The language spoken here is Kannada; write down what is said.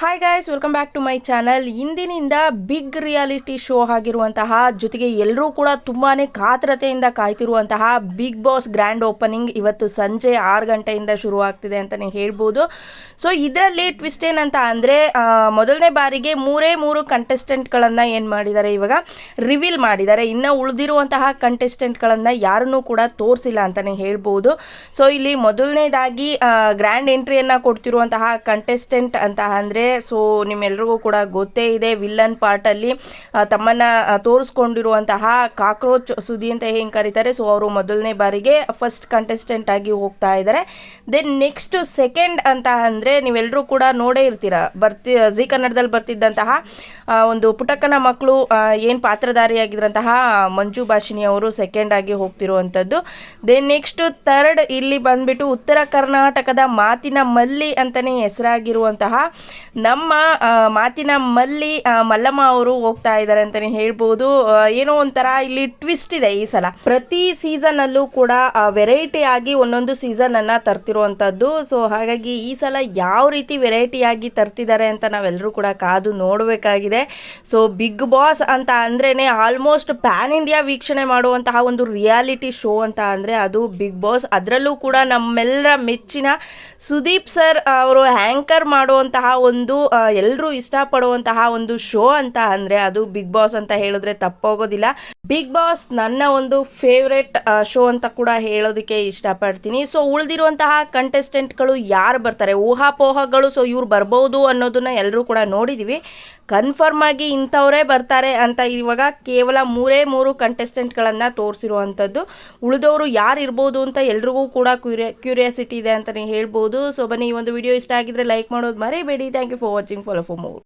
Hi guys, welcome back to my channel. ಇಂದಿನಿಂದ ಬಿಗ್ ರಿಯಾಲಿಟಿ ಶೋ ಆಗಿರುವಂತಹ ಜೊತೆಗೆ ಎಲ್ಲರೂ ಕೂಡ ತುಂಬಾ ಕಾತರತೆಯಿಂದ ಕಾಯ್ತಿರುವಂತಹ ಬಿಗ್ ಬಾಸ್ ಗ್ರ್ಯಾಂಡ್ ಓಪನಿಂಗ್ ಇವತ್ತು ಸಂಜೆ 6 ಗಂಟೆಯಿಂದ ಶುರುವಾಗ್ತಿದೆ ಅಂತಲೇ ಹೇಳ್ಬೋದು. ಸೊ ಇದರಲ್ಲಿ ಟ್ವಿಸ್ಟ್ ಏನಂತ ಅಂದರೆ ಮೊದಲನೇ ಬಾರಿಗೆ ಮೂರು ಕಂಟೆಸ್ಟೆಂಟ್ಗಳನ್ನು ಏನು ಮಾಡಿದ್ದಾರೆ, ಇವಾಗ ರಿವೀಲ್ ಮಾಡಿದ್ದಾರೆ. ಇನ್ನು ಉಳಿದಿರುವಂತಹ ಕಂಟೆಸ್ಟೆಂಟ್ಗಳನ್ನು ಯಾರನ್ನೂ ಕೂಡ ತೋರಿಸಿಲ್ಲ ಅಂತಲೇ ಹೇಳ್ಬೋದು. ಸೊ ಇಲ್ಲಿ ಮೊದಲನೇದಾಗಿ ಗ್ರ್ಯಾಂಡ್ ಎಂಟ್ರಿಯನ್ನು ಕೊಡ್ತಿರುವಂತಹ ಕಂಟೆಸ್ಟೆಂಟ್ ಅಂತ ಅಂದರೆ, ಸೊ ನಿಮ್ಮೆಲ್ರಿಗೂ ಕೂಡ ಗೊತ್ತೇ ಇದೆ, ವಿಲ್ಲನ್ ಪಾರ್ಟಲ್ಲಿ ತಮ್ಮನ್ನು ತೋರಿಸ್ಕೊಂಡಿರುವಂತಹ ಕಾಕ್ರೋಚ್ ಸುದಿ ಅಂತ ಹೆಂಗೆ ಕರೀತಾರೆ. ಸೊ ಅವರು ಮೊದಲನೇ ಬಾರಿಗೆ ಫಸ್ಟ್ ಕಂಟೆಸ್ಟೆಂಟ್ ಆಗಿ ಹೋಗ್ತಾ ಇದ್ದಾರೆ. ದೆನ್ ನೆಕ್ಸ್ಟ್ ಸೆಕೆಂಡ್ ಅಂತ ಅಂದರೆ ನೀವೆಲ್ಲರೂ ಕೂಡ ನೋಡೇ ಇರ್ತೀರ, ಜಿ ಕನ್ನಡದಲ್ಲಿ ಬರ್ತಿದ್ದಂತಹ ಒಂದು ಪುಟಕ್ಕನ ಮಕ್ಕಳು ಏನು ಪಾತ್ರಧಾರಿಯಾಗಿದ್ರಂತಹ ಮಂಜು ಭಾಷಿಣಿ ಅವರು ಸೆಕೆಂಡ್ ಆಗಿ ಹೋಗ್ತಿರುವಂಥದ್ದು. ದೆನ್ ನೆಕ್ಸ್ಟ್ ಥರ್ಡ್ ಇಲ್ಲಿ ಬಂದ್ಬಿಟ್ಟು ಉತ್ತರ ಕರ್ನಾಟಕದ ಮಾತಿನ ಮಲ್ಲಿ ಅಂತಲೇ ಹೆಸರಾಗಿರುವಂತಹ ನಮ್ಮ ಮಾತಿನ ಮಲ್ಲಿ ಮಲ್ಲಮ್ಮ ಅವರು ಹೋಗ್ತಾ ಇದ್ದಾರೆ ಅಂತಲೇ ಹೇಳ್ಬೋದು. ಏನೋ ಒಂಥರ ಇಲ್ಲಿ ಟ್ವಿಸ್ಟ್ ಇದೆ ಈ ಸಲ. ಪ್ರತಿ ಸೀಸನ್ ಅಲ್ಲೂ ಕೂಡ ವೆರೈಟಿ ಆಗಿ ಒಂದೊಂದು ಸೀಸನ್ ಅನ್ನ ತರ್ತಿರುವಂತದ್ದು. ಸೊ ಹಾಗಾಗಿ ಈ ಸಲ ಯಾವ ರೀತಿ ವೆರೈಟಿ ಆಗಿ ತರ್ತಿದ್ದಾರೆ ಅಂತ ನಾವೆಲ್ಲರೂ ಕೂಡ ಕಾದು ನೋಡಬೇಕಾಗಿದೆ. ಸೊ ಬಿಗ್ ಬಾಸ್ ಅಂತ ಅಂದ್ರೇನೆ ಆಲ್ಮೋಸ್ಟ್ ಪ್ಯಾನ್ ಇಂಡಿಯಾ ವೀಕ್ಷಣೆ ಮಾಡುವಂತಹ ಒಂದು ರಿಯಾಲಿಟಿ ಶೋ ಅಂತ ಅಂದರೆ ಅದು ಬಿಗ್ ಬಾಸ್. ಅದರಲ್ಲೂ ಕೂಡ ನಮ್ಮೆಲ್ಲರ ಮೆಚ್ಚಿನ ಸುದೀಪ್ ಸರ್ ಅವರು ಆ್ಯಂಕರ್ ಮಾಡುವಂತಹ ಒಂದು ಎಲ್ಲರೂ ಇಷ್ಟಪಡುವಂತಹ ಒಂದು ಶೋ ಅಂತ ಅಂದರೆ ಅದು ಬಿಗ್ ಬಾಸ್ ಅಂತ ಹೇಳಿದ್ರೆ ತಪ್ಪೋಗೋದಿಲ್ಲ. ಬಿಗ್ ಬಾಸ್ ನನ್ನ ಒಂದು ಫೇವ್ರೆಟ್ ಶೋ ಅಂತ ಕೂಡ ಹೇಳೋದಕ್ಕೆ ಇಷ್ಟಪಡ್ತೀನಿ. ಸೊ ಉಳಿದಿರುವಂತಹ ಕಂಟೆಸ್ಟೆಂಟ್ಗಳು ಯಾರು ಬರ್ತಾರೆ, ಊಹಾಪೋಹಗಳು, ಸೊ ಇವ್ರು ಬರ್ಬೋದು ಅನ್ನೋದನ್ನ ಎಲ್ಲರೂ ಕೂಡ ನೋಡಿದ್ದೀವಿ. ಕನ್ಫರ್ಮ್ ಆಗಿ ಇಂಥವರೇ ಬರ್ತಾರೆ ಅಂತ ಇವಾಗ ಕೇವಲ ಮೂರು ಕಂಟೆಸ್ಟೆಂಟ್ಗಳನ್ನು ತೋರಿಸಿರುವಂಥದ್ದು. ಉಳಿದವರು ಯಾರು ಇರ್ಬೋದು ಅಂತ ಎಲ್ರಿಗೂ ಕೂಡ ಕ್ಯೂರಿಯಾಸಿಟಿ ಇದೆ ಅಂತಲೇ ಹೇಳ್ಬೋದು. ಸೊ ಬನ್ನಿ, ಈ ಒಂದು ವಿಡಿಯೋ ಇಷ್ಟ ಆಗಿದ್ರೆ ಲೈಕ್ ಮಾಡೋದು ಮರಿಬೇಡಿ. Thank you for watching. Follow for more.